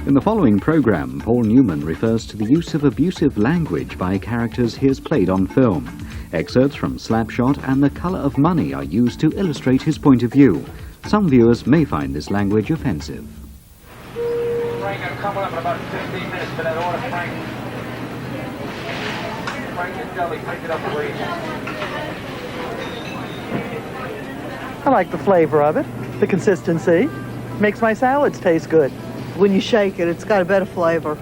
In the following program, Paul Newman refers to the use of abusive language by characters he has played on film. Excerpts from Slapshot and The Color of Money are used to illustrate his point of view. Some viewers may find this language offensive. Frank, I'm coming up in about 15 minutes for that order, Frank. Frank and Deli, pick it up, please. I like the flavor of it, the consistency. Makes my salads taste good. When you shake it, it's got a better flavor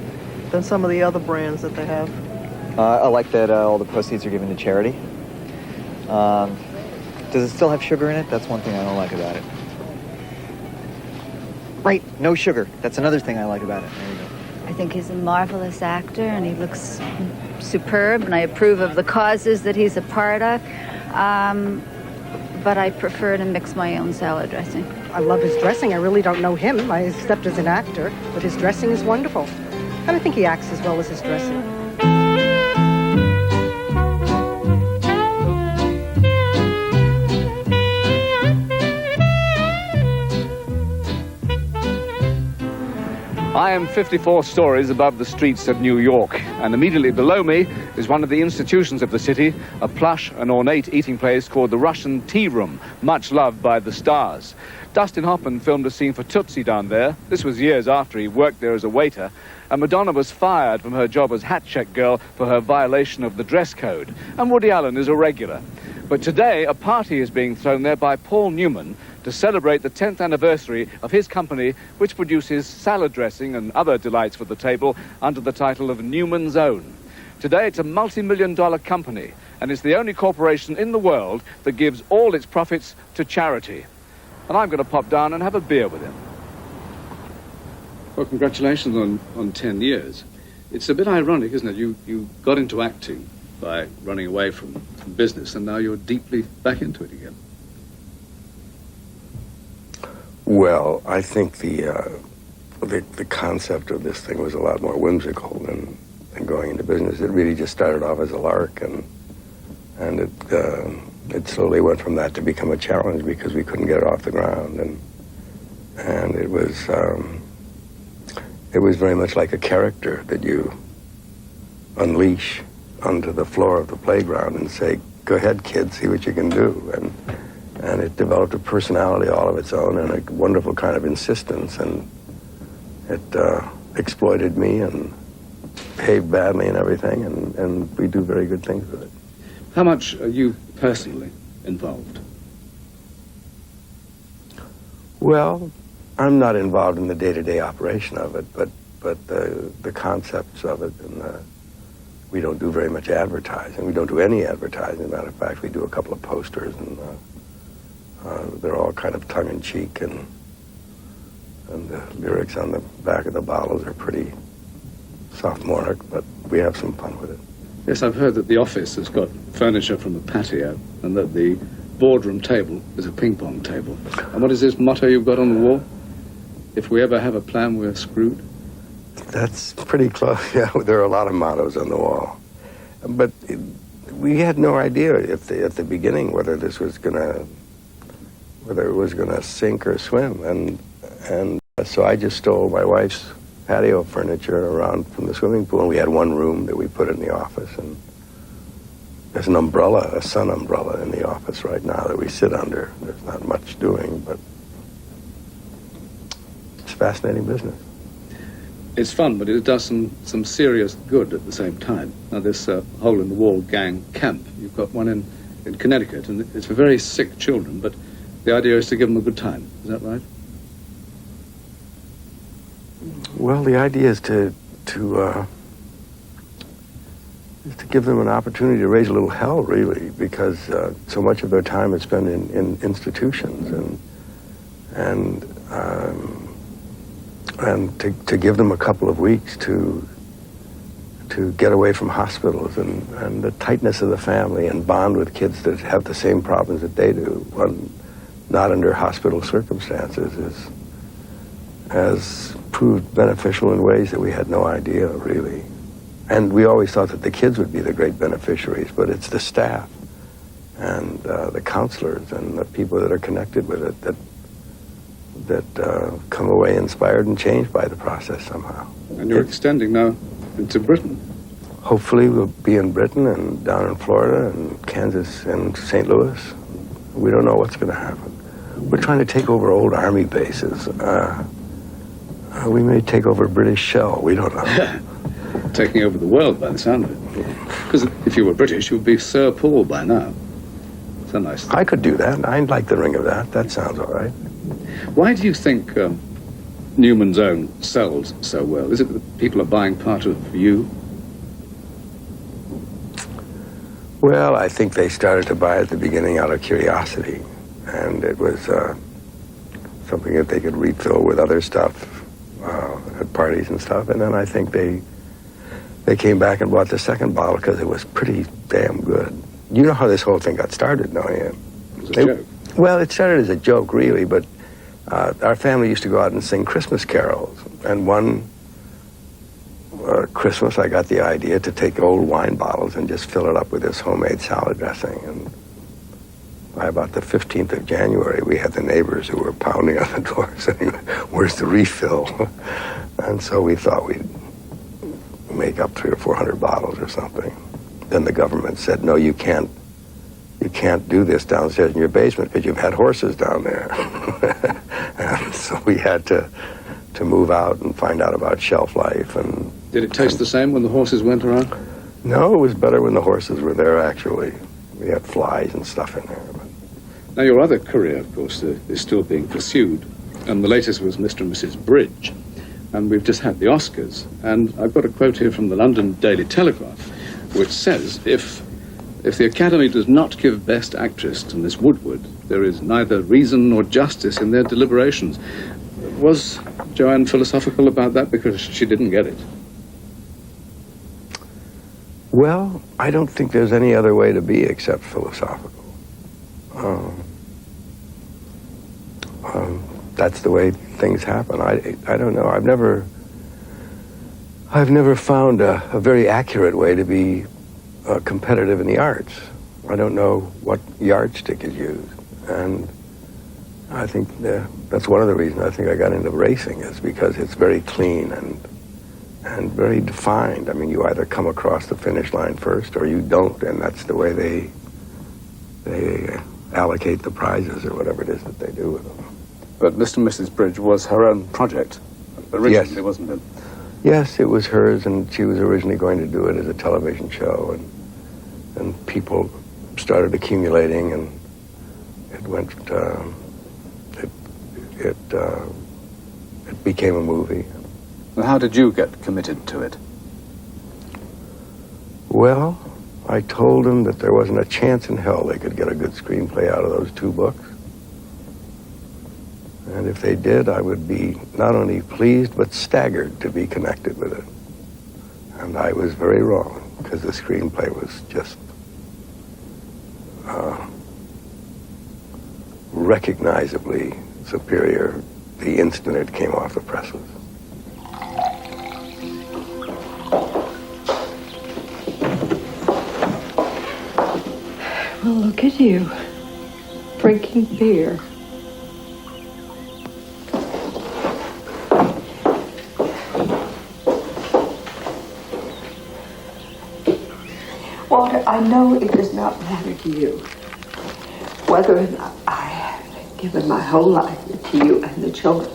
than some of the other brands that they have. I like that all the proceeds are given to charity. Does it still have sugar in it? That's one thing I don't like about it. Right, no sugar. That's another thing I like about it. There you go. I think he's a marvelous actor, and he looks superb, and I approve of the causes that he's a part of. But I prefer to mix my own salad dressing. I love his dressing. I really don't know him, except as an actor, but his dressing is wonderful. And I think he acts as well as his dressing. I am 54 stories above the streets of New York, and immediately below me is one of the institutions of the city, a plush and ornate eating place called the Russian Tea Room, much loved by the stars. Dustin Hoffman filmed a scene for Tootsie down there. This was years after he worked there as a waiter, and Madonna was fired from her job as hat check girl for her violation of the dress code, and Woody Allen is a regular. But today, a party is being thrown there by Paul Newman to celebrate the 10th anniversary of his company, which produces salad dressing and other delights for the table under the title of Newman's Own. Today, it's a multi-million-dollar company, and it's the only corporation in the world that gives all its profits to charity. And I'm going to pop down and have a beer with him. Well, congratulations on 10 years. It's a bit ironic, isn't it? You got into acting by running away from business, and now you're deeply back into it again. Well, I think the concept of this thing was a lot more whimsical than going into business. It really just started off as a lark, and it slowly went from that to become a challenge because we couldn't get it off the ground, and it was very much like a character that you unleash onto the floor of the playground and say, "Go ahead, kid, see what you can do." And it developed a personality all of its own and a wonderful kind of insistence, and it exploited me and behaved badly and everything, and we do very good things with it. How much are you personally involved? Well, I'm not involved in the day-to-day operation of it, but the concepts of it, and we don't do very much advertising. We don't do any advertising. As a matter of fact, we do a couple of posters, and they're all kind of tongue-in-cheek, and the lyrics on the back of the bottles are pretty sophomoric, but we have some fun with it. Yes, I've heard that the office has got furniture from a patio, and that the boardroom table is a ping-pong table. And what is this motto you've got on the wall? If we ever have a plan, we're screwed. That's pretty close. Yeah, there are a lot of mottos on the wall, but we had no idea at the beginning whether it was gonna sink or swim, and so I just stole my wife's patio furniture around from the swimming pool, and we had one room that we put in the office, and there's an umbrella, a sun umbrella in the office right now that we sit under. There's not much doing, but it's fascinating business. It's fun, but it does some serious good at the same time. Now, this hole-in-the-wall gang camp, you've got one in Connecticut, and it's for very sick children, but the idea is to give them a good time. Is that right? Well, the idea is to give them an opportunity to raise a little hell, really, because so much of their time is spent in institutions, and to give them a couple of weeks to get away from hospitals and the tightness of the family and bond with kids that have the same problems that they do, not under hospital circumstances, has proved beneficial in ways that we had no idea, really. And we always thought that the kids would be the great beneficiaries, but it's the staff and the counselors and the people that are connected with it come away inspired and changed by the process somehow. And you're extending now into Britain. Hopefully we'll be in Britain and down in Florida and Kansas and St. Louis. We don't know what's going to happen. We're trying to take over old army bases. We may take over a British shell. We don't know. Taking over the world by the sound of it. Because if you were British, you would be Sir Paul by now. It's a nice thing. I could do that. I'd like the ring of that. That sounds all right. Why do you think Newman's Own sells so well? Is it that people are buying part of you? Well, I think they started to buy at the beginning out of curiosity. And it was something that they could refill with other stuff at parties and stuff. And then I think they came back and bought the second bottle because it was pretty damn good. You know how this whole thing got started, don't you? It was a joke. Well, it started as a joke, really, but our family used to go out and sing Christmas carols. And one Christmas, I got the idea to take old wine bottles and just fill it up with this homemade salad dressing. And by about the 15th of January, we had the neighbors who were pounding on the door saying, "Where's the refill?" And so we thought we'd make up 300 or 400 bottles or something. Then the government said, "No, you can't do this downstairs in your basement because you've had horses down there." And so we had to move out and find out about shelf life. And did it taste the same when the horses went around? No, it was better when the horses were there, actually. We had flies and stuff in there. But... Now, your other career, of course, is still being pursued. And the latest was Mr. and Mrs. Bridge. And we've just had the Oscars. And I've got a quote here from the London Daily Telegraph, which says, if the Academy does not give Best Actress to Miss Woodward, there is neither reason nor justice in their deliberations. Was Joanne philosophical about that because she didn't get it? Well, I don't think there's any other way to be except philosophical. That's the way things happen. I don't know. I've never found a very accurate way to be competitive in the arts. I don't know what yardstick is used, and I think that's one of the reasons I think I got into racing is because it's very clean and very defined. I mean, you either come across the finish line first or you don't, and that's the way they allocate the prizes or whatever it is that they do with them. But Mr. and Mrs. Bridge was her own project originally, Yes. Wasn't it? Yes, it was hers, and she was originally going to do it as a television show, and people started accumulating, and it went. It became a movie. And how did you get committed to it? Well, I told them that there wasn't a chance in hell they could get a good screenplay out of those two books. And if they did, I would be not only pleased, but staggered to be connected with it. And I was very wrong, because the screenplay was just recognizably superior the instant it came off the presses. Well, look at you, drinking beer. Walter, I know it does not matter to you whether or not I have given my whole life to you and the children.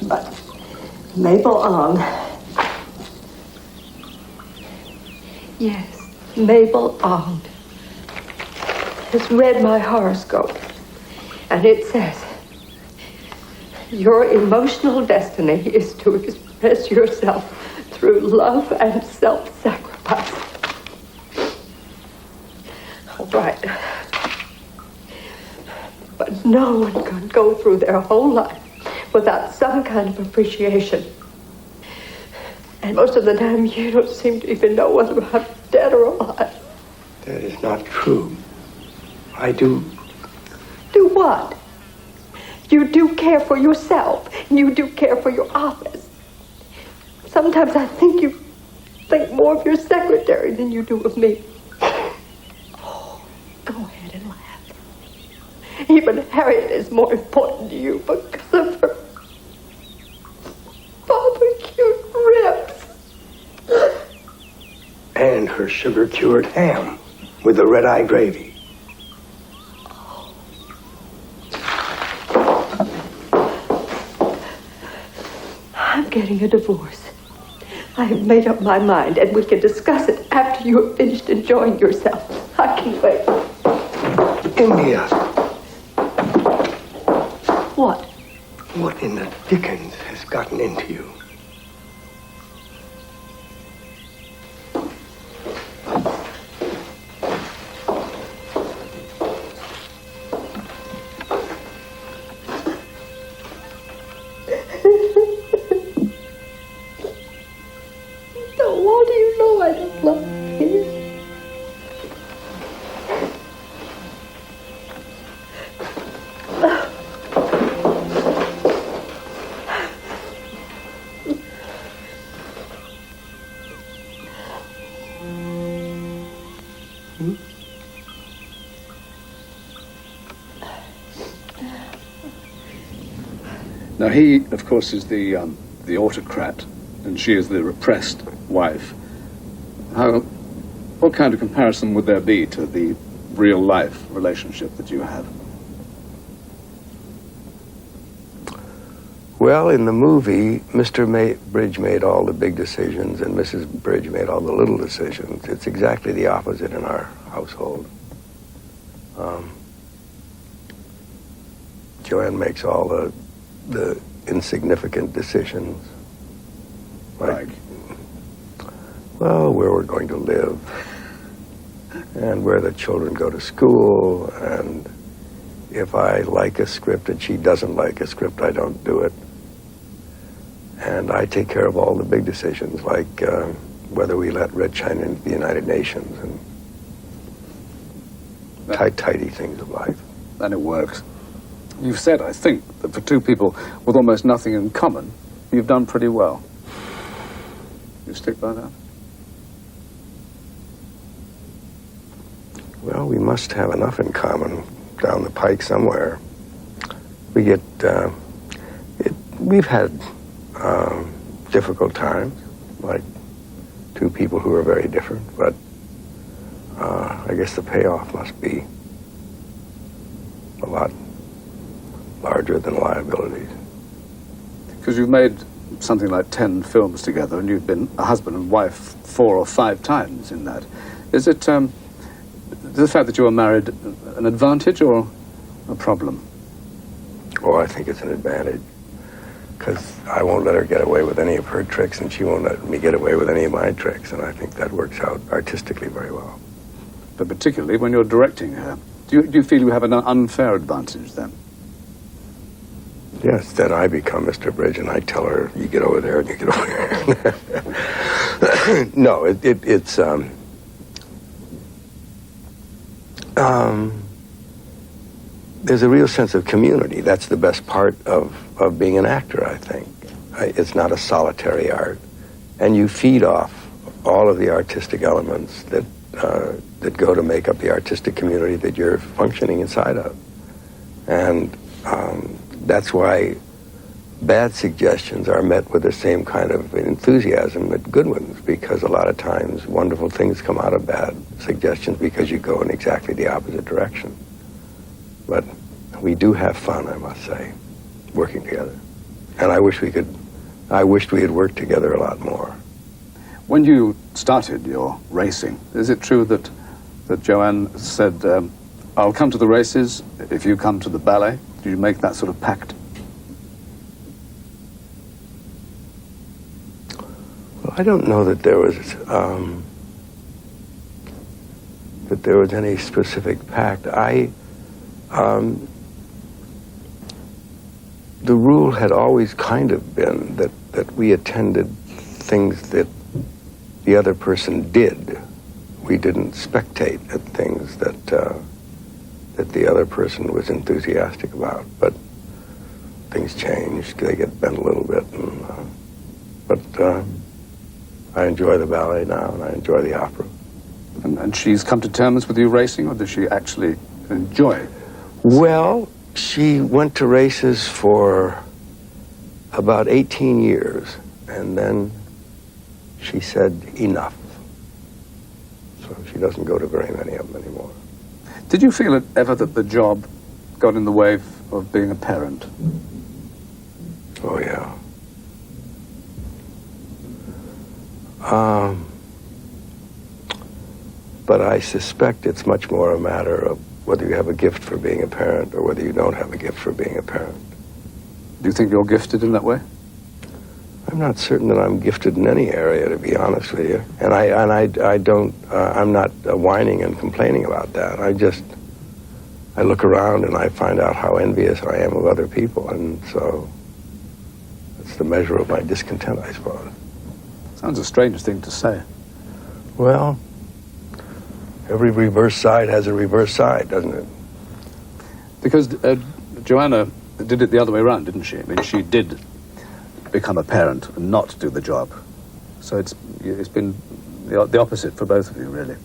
But Mabel Ong, yes, Mabel Ong has read my horoscope, and it says your emotional destiny is to express yourself through love and self-sacrifice. All right. But no one can go through their whole life without some kind of appreciation. And most of the time, you don't seem to even know whether I'm dead or alive. That is not true. I do. Do what? You do care for yourself, and you do care for your office. Sometimes I think you think more of your secretary than you do of me. Oh, go ahead and laugh. Even Harriet is more important to you because of her barbecued ribs. And her sugar-cured ham with the red-eye gravy. I'm getting a divorce. I have made up my mind, and we can discuss it after you have finished enjoying yourself. I can wait. India, What? what in the dickens has gotten into you? Why do you know I don't love you? Now, he, of course, is the autocrat, and she is the repressed wife. What kind of comparison would there be to the real-life relationship that you have? Well, in the movie, Mr. Bridge made all the big decisions and Mrs. Bridge made all the little decisions. It's exactly the opposite in our household. Joanne makes all the insignificant decisions. Like, well, where we're going to live, and where the children go to school, and if I like a script and she doesn't like a script, I don't do it. And I take care of all the big decisions, like whether we let Red China into the United Nations, and tidy things of life. And it works. You've said, I think, that for two people with almost nothing in common, you've done pretty well. You stick by that? Well, we must have enough in common down the pike somewhere. We get, we've had difficult times, like two people who are very different, but I guess the payoff must be a lot larger than liabilities. Because you've made something like 10 films together, and you've been a husband and wife 4 or 5 times in that. Is it, the fact that you are married an advantage or a problem? Oh, I think it's an advantage, because I won't let her get away with any of her tricks, and she won't let me get away with any of my tricks, and I think that works out artistically very well. But particularly when you're directing her. Do you feel you have an unfair advantage then? Yes, then I become Mr. Bridge, and I tell her, you get over there, and you get over there. No, it's there's a real sense of community. That's the best part of being an actor, I think. It's not a solitary art. And you feed off all of the artistic elements that go to make up the artistic community that you're functioning inside of. And that's why bad suggestions are met with the same kind of enthusiasm that good ones, because a lot of times wonderful things come out of bad suggestions because you go in exactly the opposite direction. But we do have fun, I must say, working together. And I wished we had worked together a lot more. When you started your racing, is it true that Joanne said, I'll come to the races if you come to the ballet? Did you make that sort of pact? Well, I don't know that there was any specific pact. The rule had always kind of been that we attended things that the other person did. We didn't spectate at things that the other person was enthusiastic about. But things change; they get bent a little bit. But I enjoy the ballet now, and I enjoy the opera. And she's come to terms with you racing, or does she actually enjoy? Well, she went to races for about 18 years, and then she said enough. So she doesn't go to very many of them anymore. Did you feel ever that the job got in the way of being a parent? Oh, yeah. But I suspect it's much more a matter of whether you have a gift for being a parent or whether you don't have a gift for being a parent. Do you think you're gifted in that way? I'm not certain that I'm gifted in any area, to be honest with you. And I don't, I'm not whining and complaining about that. I look around and I find out how envious I am of other people, and so it's the measure of my discontent, I suppose. Sounds a strange thing to say. Well, every reverse side has a reverse side, doesn't it? Because Joanna did it the other way around, didn't she? I mean, she did become a parent and not do the job. So it's been the opposite for both of you, really.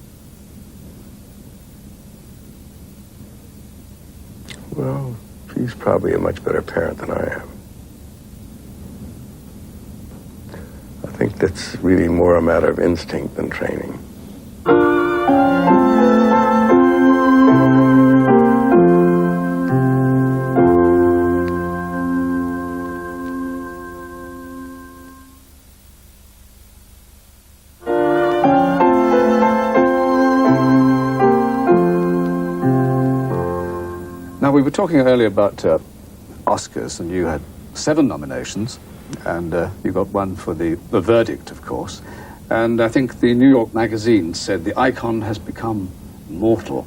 Well, she's probably a much better parent than I am. I think that's really more a matter of instinct than training. Now, we were talking earlier about Oscars, and you had 7 nominations, and you got one for the verdict, of course. And I think the New York Magazine said the icon has become mortal.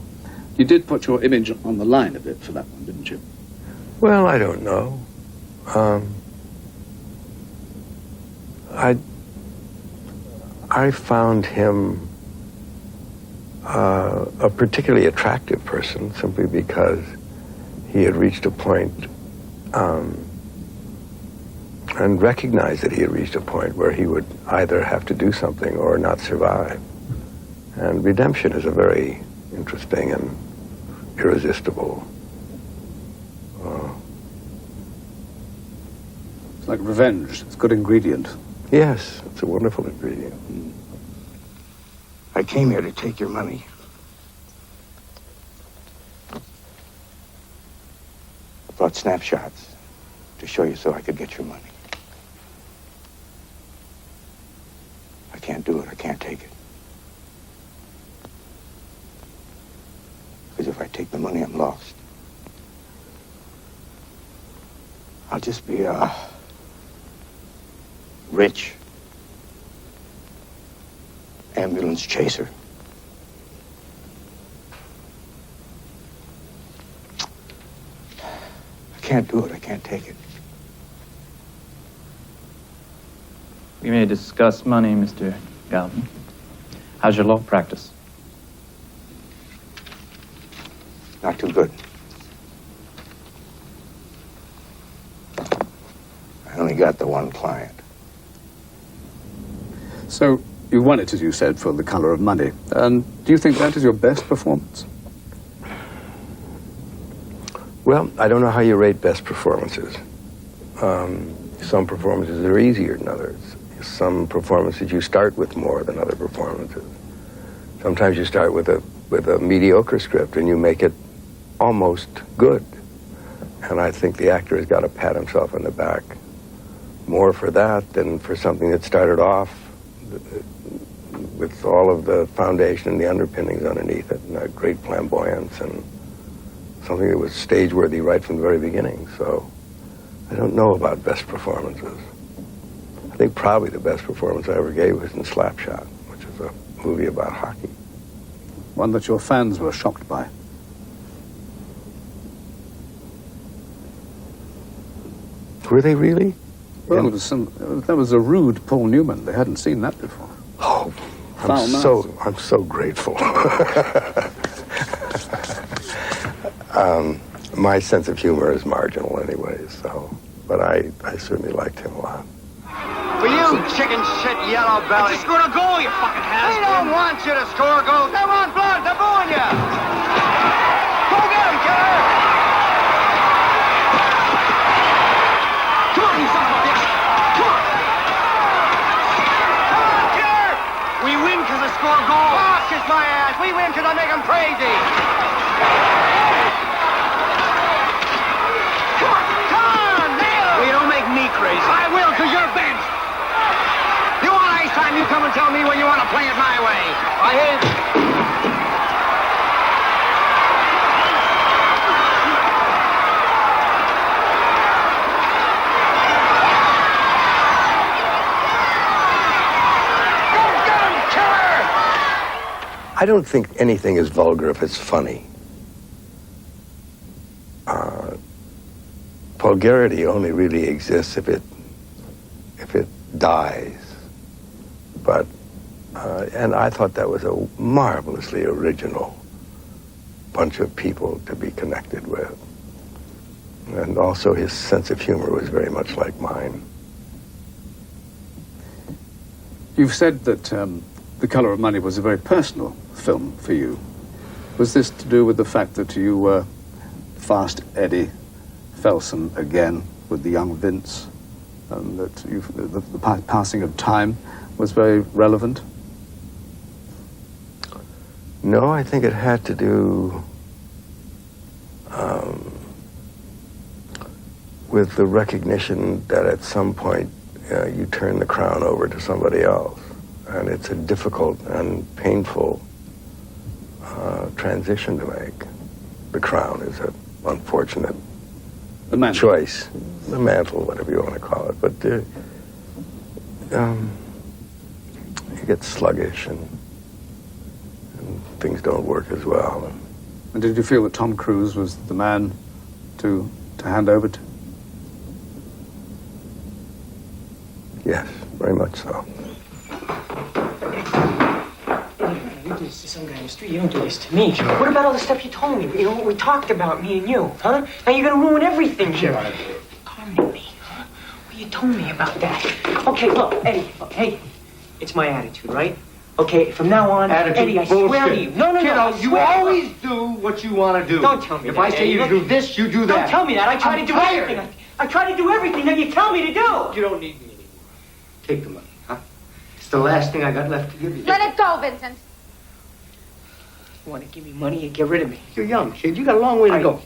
You did put your image on the line a bit for that one, didn't you? Well, I don't know. I found him a particularly attractive person simply because he had reached a point and recognized that he had reached a point where he would either have to do something or not survive. And redemption is a very interesting and irresistible. It's like revenge. It's a good ingredient. Yes, it's a wonderful ingredient. I came here to take your money. I brought snapshots to show you so I could get your money. I can't do it. I can't take it. Because if I take the money, I'm lost. I'll just be a rich ambulance chaser. I can't do it. I can't take it. We may discuss money, Mr. Galvin. How's your law practice? Not too good. I only got the one client. So you won it, as you said, for The Color of Money. And do you think that is your best performance? Well, I don't know how you rate best performances. Some performances are easier than others. Some performances you start with more than other performances. Sometimes you start with a mediocre script and you make it almost good. And I think the actor has got to pat himself on the back more for that than for something that started off with all of the foundation and the underpinnings underneath it, and a great flamboyance, and something that was stage-worthy right from the very beginning. So I don't know about best performances. I think probably the best performance I ever gave was in Slapshot, which is a movie about hockey. One that your fans were shocked by. Were they really? Well, that was a rude Paul Newman. They hadn't seen that before. Oh, I'm so grateful. My sense of humor is marginal anyway, so, but I certainly liked him a lot. For you, chicken shit, yellow belly. Just scored a goal, you fucking has. They don't want you to score goals. They want blood. They're booing you. Go get him, killer. my ass. We win because I make them crazy. Come on, nail him. Well, you don't make me crazy. I will, because you're bent. You want ice time, you come and tell me when you want to play it my way. I hit it. I don't think anything is vulgar if it's funny. Vulgarity only really exists if it dies. But and I thought that was a marvelously original bunch of people to be connected with. And also his sense of humor was very much like mine. You've said that The Colour of Money was a very personal film for you. Was this to do with the fact that you were Fast Eddie Felsen again with the young Vince, and that the passing of time was very relevant? No, I think it had to do with the recognition that at some point you turn the crown over to somebody else. And it's a difficult and painful transition to make. The crown is an unfortunate choice. The mantle, whatever you want to call it. But you get sluggish and things don't work as well. And did you feel that Tom Cruise was the man to hand over to? Yes, very much so. You do this to some guy in the street. You don't do this to me. Sure. What about all the stuff you told me? You know, what we talked about, me and you, huh? Now you're gonna ruin everything here. Calming me, huh? Well, you told me about that. Okay, look, Eddie, look, hey, it's my attitude, right? Okay, from now on, Attitude Eddie, I bullshit. swear to you. No, Kiddo, I you swear. always do what you want to do. Don't tell me if that, I say Eddie. you Look, do this, you do that. Don't tell me that. I try I'm to do tired. everything. I try to do everything that you tell me to do. You don't need me anymore. Take the money, huh? It's the last thing I got left to give you. Let it go, Vincent. You want to give me money and get rid of me? You're young, kid. You got a long way to go.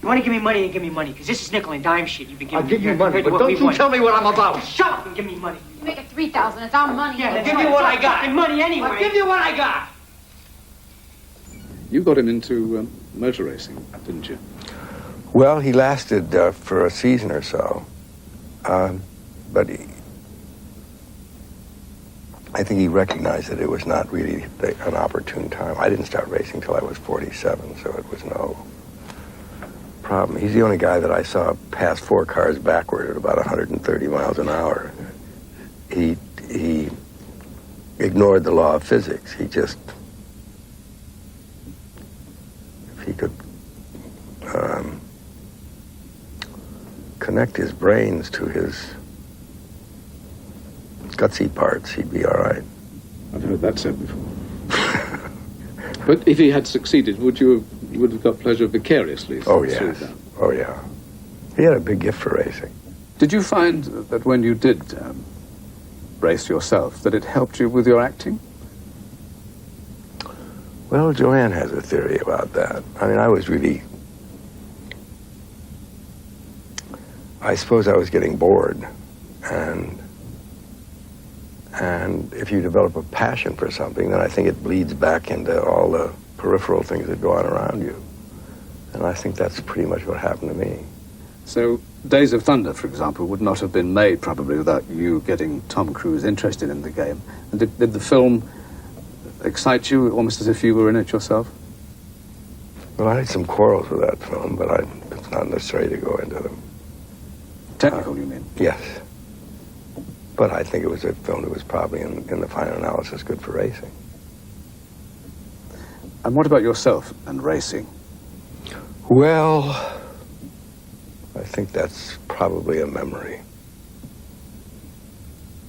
You want to give me money and give me money, because this is nickel and dime shit you've been giving I'll give me. you money, compared to but what don't we you want. tell me what I'm about. Shut up and give me money. You make it 3,000. It's our money. Yeah, I'll that's give right. you what It's I our got. fucking money anyway. I'll give you what I got. You got him into motor racing, didn't you? Well, he lasted for a season or so, but I think he recognized that it was not really an opportune time. I didn't start racing till I was 47, so it was no problem. He's the only guy that I saw pass 4 cars backward at about 130 miles an hour. He ignored the law of physics. He just, if he could connect his brains to his gutsy parts, he'd be all right. I've heard that said before. But if he had succeeded, would you have got pleasure vicariously? Oh, yes. Oh, yeah. He had a big gift for racing. Did you find that when you did race yourself, that it helped you with your acting? Well, Joanne has a theory about that. I mean, I suppose I was getting bored, and if you develop a passion for something, then I think it bleeds back into all the peripheral things that go on around you. And I think that's pretty much what happened to me. So Days of Thunder, for example, would not have been made probably without you getting Tom Cruise interested in the game. And did the film excite you almost as if you were in it yourself? Well, I had some quarrels with that film, but it's not necessary to go into them. Technical, you mean? Yes. But I think it was a film that was probably, in the final analysis, good for racing. And what about yourself and racing? Well, I think that's probably a memory.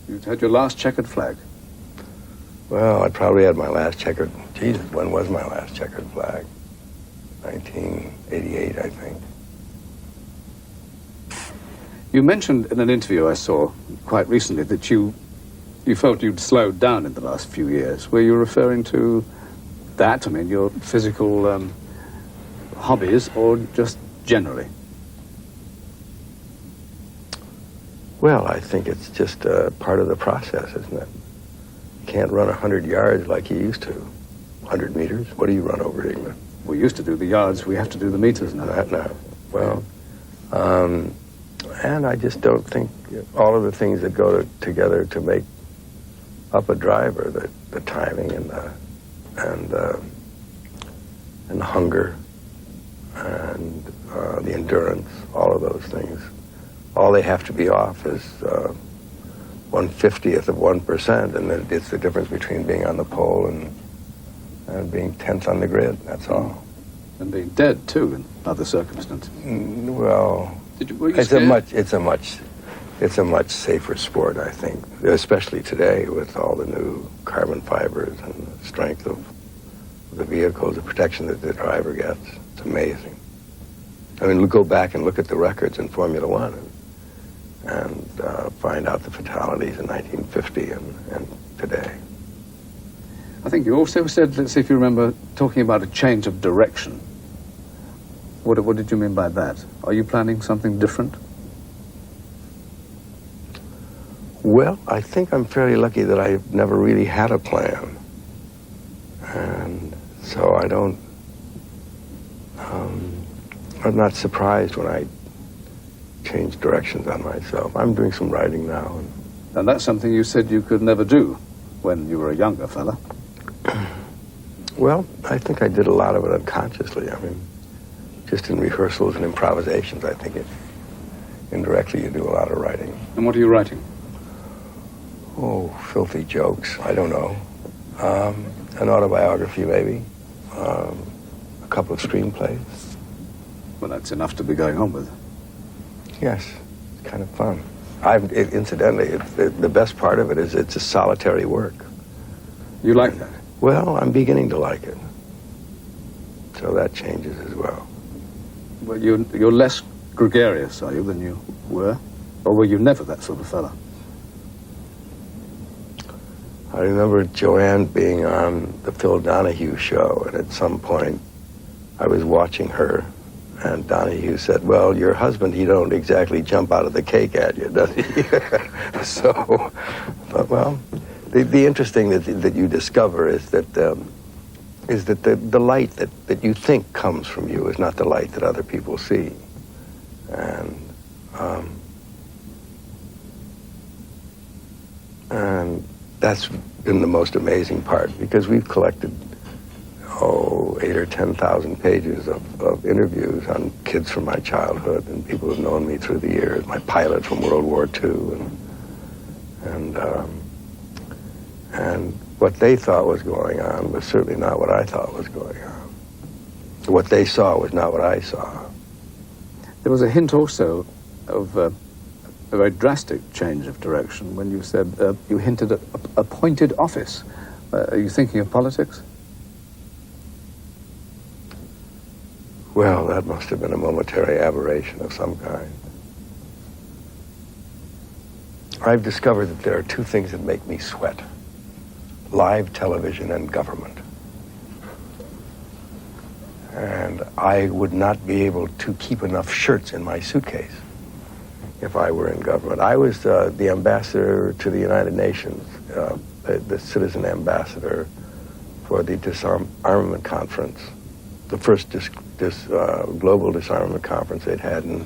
You'd had your last checkered flag. Well, I probably had my last checkered... Jesus, when was my last checkered flag? 1988, I think. You mentioned in an interview I saw quite recently that you felt you'd slowed down in the last few years. Were you referring to that? I mean, your physical hobbies, or just generally? Well, I think it's just part of the process, isn't it? You can't run 100 yards like you used to. 100 meters? What do you run over, England? We used to do the yards, we have to do the meters now. Not now. Well, and I just don't think all of the things that go together to make up a driver, the timing and the hunger and the endurance, all of those things, all they have to be off is 1/50th of 1%, and then it's the difference between being on the pole and being 10th on the grid. That's all. And being dead too in other circumstances. Well, were you it's scared? a much safer sport, I think, especially today with all the new carbon fibers and the strength of the vehicles, the protection that the driver gets. It's amazing. I mean, go back and look at the records in Formula One and find out the fatalities in 1950 and today. I think you also said, let's see if you remember, talking about a change of direction. What did you mean by that? Are you planning something different? Well, I think I'm fairly lucky that I've never really had a plan. And so I don't, I'm not surprised when I change directions on myself. I'm doing some writing now. And that's something you said you could never do when you were a younger fella. Well, I think I did a lot of it unconsciously. I mean, just in rehearsals and improvisations, I think indirectly you do a lot of writing. And what are you writing? Oh, filthy jokes. I don't know. An autobiography, maybe. A couple of screenplays. Well, that's enough to be going on with. Yes, it's kind of fun. Incidentally, the best part of it is it's a solitary work. You like that? Well, I'm beginning to like it. So that changes as well. Well, you're less gregarious, are you, than you were? Or were you never that sort of fella? I remember Joanne being on the Phil Donahue show, and at some point I was watching her, and Donahue said, well, your husband, he don't exactly jump out of the cake at you, does he? So, but well, the interesting that you discover is that the light that you think comes from you is not the light that other people see. And that's been the most amazing part, because we've collected 8,000 or 10,000 pages of interviews on kids from my childhood and people who've known me through the years, my pilot from World War II, and what they thought was going on was certainly not what I thought was going on. What they saw was not what I saw. There was a hint also of a very drastic change of direction when you said you hinted at appointed office. Are you thinking of politics? Well, that must have been a momentary aberration of some kind. I've discovered that there are two things that make me sweat: live television and government. And I would not be able to keep enough shirts in my suitcase if I were in government. I was the ambassador to the United Nations, the citizen ambassador for the disarmament conference, the first global disarmament conference they'd had in,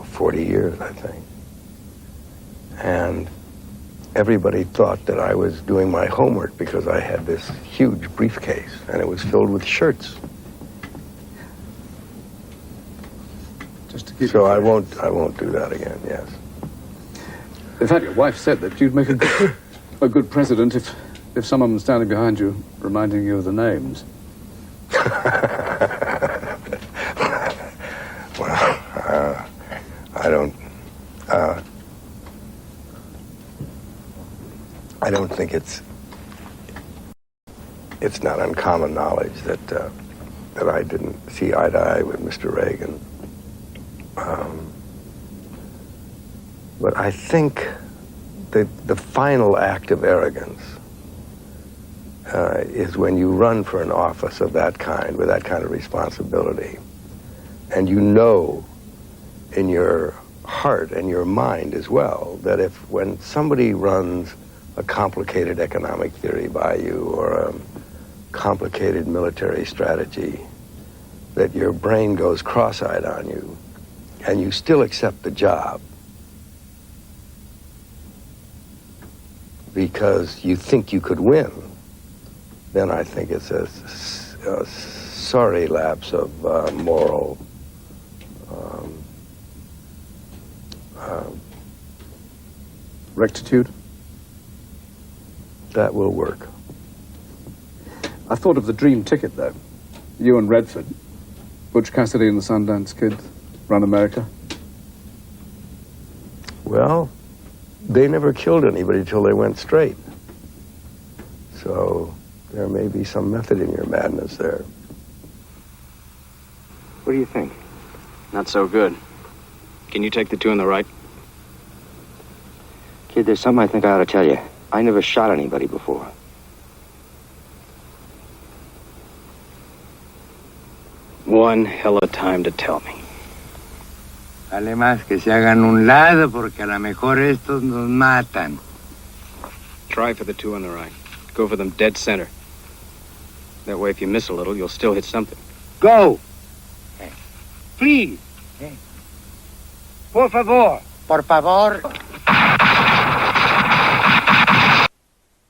40 years, I think. And everybody thought that I was doing my homework because I had this huge briefcase and it was filled with shirts. Just to keep so I won't do that again, yes. In fact, your wife said that you'd make a good president if someone was standing behind you reminding you of the names. Well, I don't think it's not uncommon knowledge that I didn't see eye to eye with Mr. Reagan. But I think that the final act of arrogance is when you run for an office of that kind, with that kind of responsibility, and you know in your heart and your mind as well that if when somebody runs a complicated economic theory by you or a complicated military strategy, that your brain goes cross-eyed on you and you still accept the job because you think you could win, then I think it's a sorry lapse of moral rectitude. That will work. I thought of the dream ticket, though. You and Redford, Butch Cassidy and the Sundance Kid, run America. Well, they never killed anybody till they went straight. So there may be some method in your madness there. What do you think? Not so good. Can you take the two on the right? Kid, there's something I think I ought to tell you. I never shot anybody before. One hell of a time to tell me. Vale más que se hagan un lado porque a lo mejor estos nos matan. Try for the two on the right. Go for them dead center. That way, if you miss a little, you'll still hit something. Go! Please! Por favor! Por favor!